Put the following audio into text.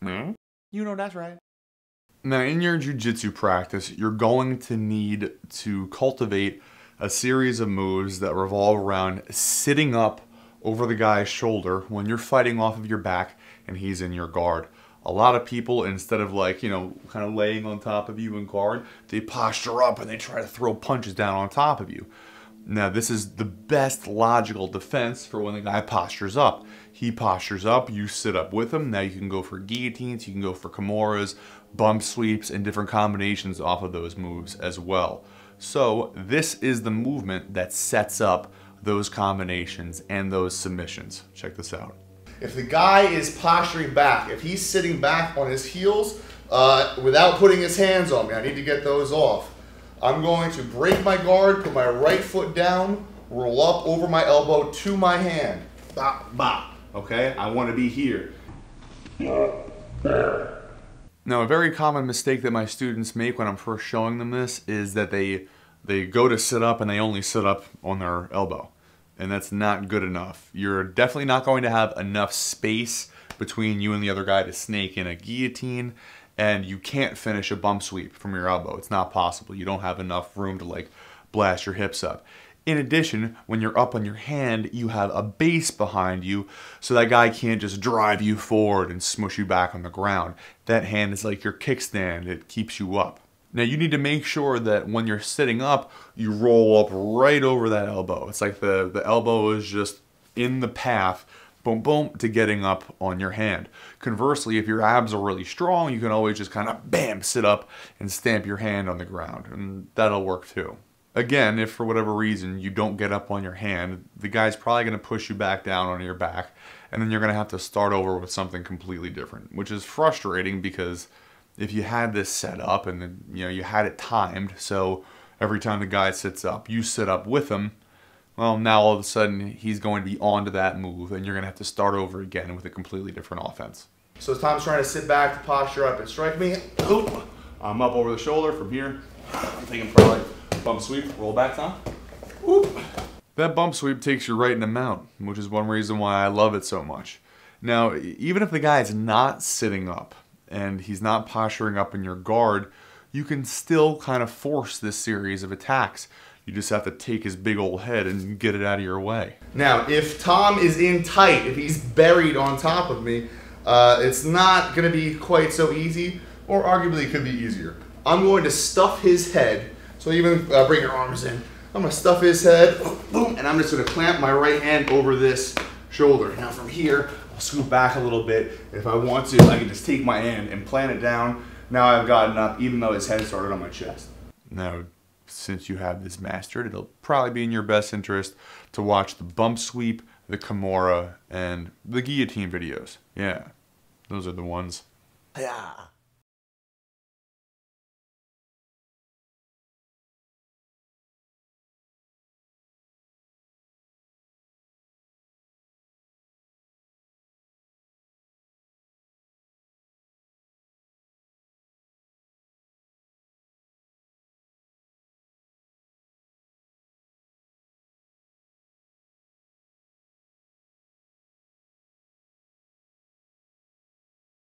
Hmm? You know that's right. Now, in your jiu-jitsu practice, you're going to need to cultivate a series of moves that revolve around sitting up over the guy's shoulder when you're fighting off of your back and he's in your guard. A lot of people, instead of like, kind of laying on top of you in guard, they posture up and they try to throw punches down on top of you. Now, this is the best logical defense for when the guy postures up. He postures up, you sit up with him. Now you can go for guillotines, you can go for kimuras, bump sweeps, and different combinations off of those moves as well. So this is the movement that sets up those combinations and those submissions. Check this out. If the guy is posturing back, if he's sitting back on his heels without putting his hands on me, I need to get those off. I'm going to break my guard, put my right foot down, roll up over my elbow to my hand. Bop, bop. Okay? I want to be here. Now, a very common mistake that my students make when I'm first showing them this is that they go to sit up and they only sit up on their elbow. And that's not good enough. You're definitely not going to have enough space between you and the other guy to snake in a guillotine, and you can't finish a bump sweep from your elbow. It's not possible. You don't have enough room to like blast your hips up. In addition, when you're up on your hand, you have a base behind you, so that guy can't just drive you forward and smush you back on the ground. That hand is like your kickstand. It keeps you up. Now you need to make sure that when you're sitting up, you roll up right over that elbow. It's like the elbow is just in the path, boom, boom, to getting up on your hand. Conversely, if your abs are really strong, you can always just kind of, bam, sit up and stamp your hand on the ground, and that'll work too. Again, if for whatever reason you don't get up on your hand, the guy's probably going to push you back down on your back, and then you're going to have to start over with something completely different, which is frustrating because if you had this set up and then, you had it timed, so every time the guy sits up, you sit up with him, well, now all of a sudden he's going to be onto that move and you're going to have to start over again with a completely different offense. So as Tom's trying to sit back to posture up and strike me, Oop. I'm up over the shoulder from here. I'm thinking probably bump sweep, roll back, Tom. Oop. That bump sweep takes you right in the mount, which is one reason why I love it so much. Now, even if the guy is not sitting up, and he's not posturing up in your guard, you can still kind of force this series of attacks. You just have to take his big old head and get it out of your way. now if Tom is in tight, if he's buried on top of me, it's not going to be quite so easy, or arguably it could be easier. I'm going to stuff his head, so even bring your arms in. I'm going to stuff his head, boom, and I'm just going to clamp my right hand over this shoulder. Now from here, I'll scoot back a little bit. If I want to, I can just take my hand and plant it down. Now I've gotten up, even though his head started on my chest. Now, since you have this mastered, it'll probably be in your best interest to watch the bump sweep, the kimura, and the guillotine videos. Yeah, those are the ones. Yeah.